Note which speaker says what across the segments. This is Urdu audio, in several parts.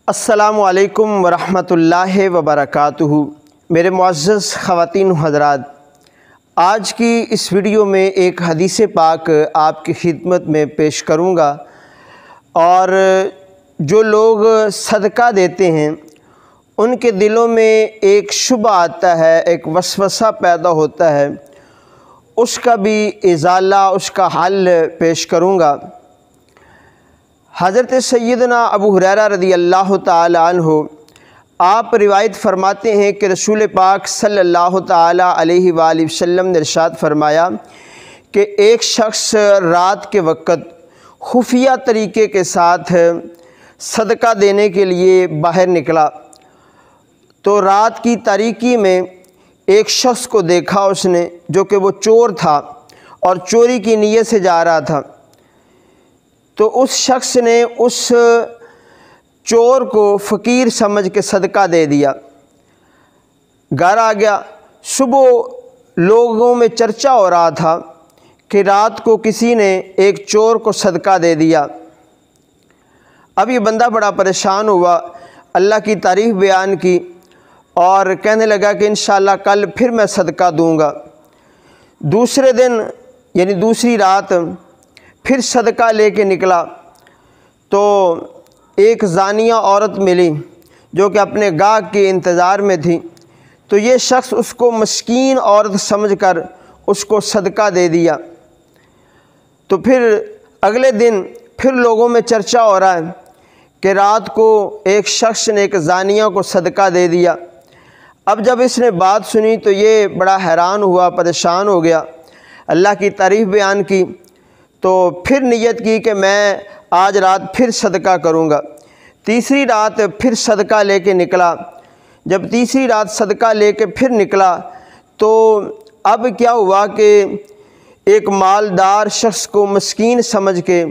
Speaker 1: السلام علیکم ورحمۃ اللہ وبرکاتہ۔ میرے معزز خواتین و حضرات، آج کی اس ویڈیو میں ایک حدیث پاک آپ کی خدمت میں پیش کروں گا، اور جو لوگ صدقہ دیتے ہیں ان کے دلوں میں ایک شبہ آتا ہے، ایک وسوسہ پیدا ہوتا ہے، اس کا بھی ازالہ، اس کا حل پیش کروں گا۔ حضرت سیدنا ابو ہریرہ رضی اللہ تعالی عنہ آپ روایت فرماتے ہیں کہ رسول پاک صلی اللہ تعالی علیہ وآلہ وسلم نے ارشاد فرمایا کہ ایک شخص رات کے وقت خفیہ طریقے کے ساتھ صدقہ دینے کے لیے باہر نکلا، تو رات کی تاریکی میں ایک شخص کو دیکھا اس نے، جو کہ وہ چور تھا اور چوری کی نیت سے جا رہا تھا۔ تو اس شخص نے اس چور کو فقیر سمجھ کے صدقہ دے دیا، گھر آ گیا۔ صبح لوگوں میں چرچا ہو رہا تھا کہ رات کو کسی نے ایک چور کو صدقہ دے دیا۔ اب یہ بندہ بڑا پریشان ہوا، اللہ کی تعریف بیان کی اور کہنے لگا کہ انشاءاللہ کل پھر میں صدقہ دوں گا۔ دوسرے دن یعنی دوسری رات پھر صدقہ لے کے نکلا، تو ایک زانیہ عورت ملی جو کہ اپنے گاہک کے انتظار میں تھی، تو یہ شخص اس کو مسکین عورت سمجھ کر اس کو صدقہ دے دیا۔ تو پھر اگلے دن پھر لوگوں میں چرچا ہو رہا ہے کہ رات کو ایک شخص نے ایک زانیہ کو صدقہ دے دیا۔ اب جب اس نے بات سنی تو یہ بڑا حیران ہوا، پریشان ہو گیا، اللہ کی تعریف بیان کی، تو پھر نیت کی کہ میں آج رات پھر صدقہ کروں گا۔ تیسری رات پھر صدقہ لے کے نکلا۔ جب تیسری رات صدقہ لے کے پھر نکلا تو اب کیا ہوا کہ ایک مالدار شخص کو مسکین سمجھ کے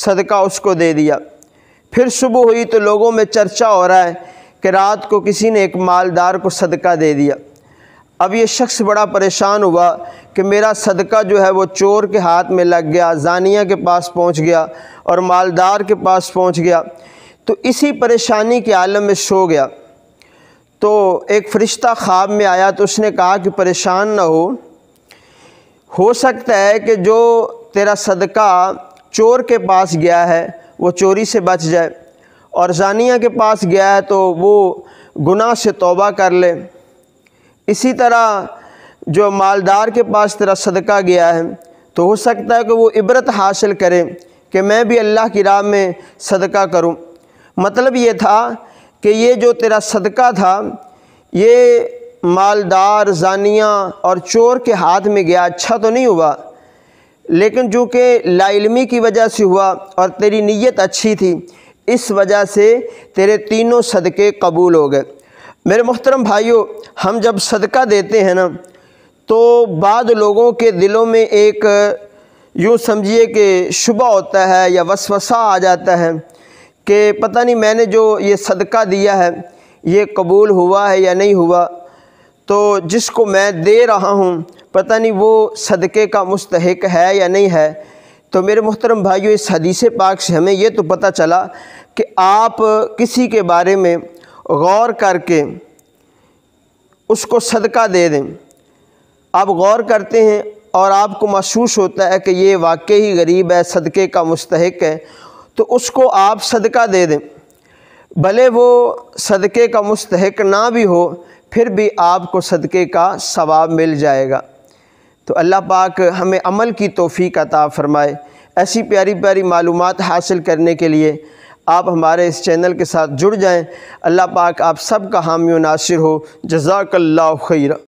Speaker 1: صدقہ اس کو دے دیا۔ پھر صبح ہوئی تو لوگوں میں چرچا ہو رہا ہے کہ رات کو کسی نے ایک مالدار کو صدقہ دے دیا۔ اب یہ شخص بڑا پریشان ہوا کہ میرا صدقہ جو ہے وہ چور کے ہاتھ میں لگ گیا، زانیہ کے پاس پہنچ گیا اور مالدار کے پاس پہنچ گیا۔ تو اسی پریشانی کے عالم میں سو گیا۔ تو ایک فرشتہ خواب میں آیا تو اس نے کہا کہ پریشان نہ ہو سکتا ہے کہ جو تیرا صدقہ چور کے پاس گیا ہے وہ چوری سے بچ جائے، اور زانیہ کے پاس گیا ہے تو وہ گناہ سے توبہ کر لے۔ اسی طرح جو مالدار کے پاس تیرا صدقہ گیا ہے تو ہو سکتا ہے کہ وہ عبرت حاصل کرے کہ میں بھی اللہ کی راہ میں صدقہ کروں۔ مطلب یہ تھا کہ یہ جو تیرا صدقہ تھا یہ مالدار، زانیہ اور چور کے ہاتھ میں گیا، اچھا تو نہیں ہوا، لیکن چونکہ لا علمی کی وجہ سے ہوا اور تیری نیت اچھی تھی، اس وجہ سے تیرے تینوں صدقے قبول ہو گئے۔ میرے محترم بھائیوں، ہم جب صدقہ دیتے ہیں نا تو بعض لوگوں کے دلوں میں ایک یوں سمجھیے کہ شبہ ہوتا ہے یا وسوسہ آ جاتا ہے کہ پتہ نہیں میں نے جو یہ صدقہ دیا ہے یہ قبول ہوا ہے یا نہیں ہوا، تو جس کو میں دے رہا ہوں پتہ نہیں وہ صدقے کا مستحق ہے یا نہیں ہے۔ تو میرے محترم بھائیوں، اس حدیث پاک سے ہمیں یہ تو پتہ چلا کہ آپ کسی کے بارے میں غور کر کے اس کو صدقہ دے دیں۔ آپ غور کرتے ہیں اور آپ کو محسوس ہوتا ہے کہ یہ واقعی غریب ہے، صدقے کا مستحق ہے، تو اس کو آپ صدقہ دے دیں، بھلے وہ صدقے کا مستحق نہ بھی ہو، پھر بھی آپ کو صدقے کا ثواب مل جائے گا۔ تو اللہ پاک ہمیں عمل کی توفیق عطا فرمائے۔ ایسی پیاری پیاری معلومات حاصل کرنے کے لیے آپ ہمارے اس چینل کے ساتھ جڑ جائیں۔ اللہ پاک آپ سب کا حامی و ناصر ہو۔ جزاک اللہ خیر۔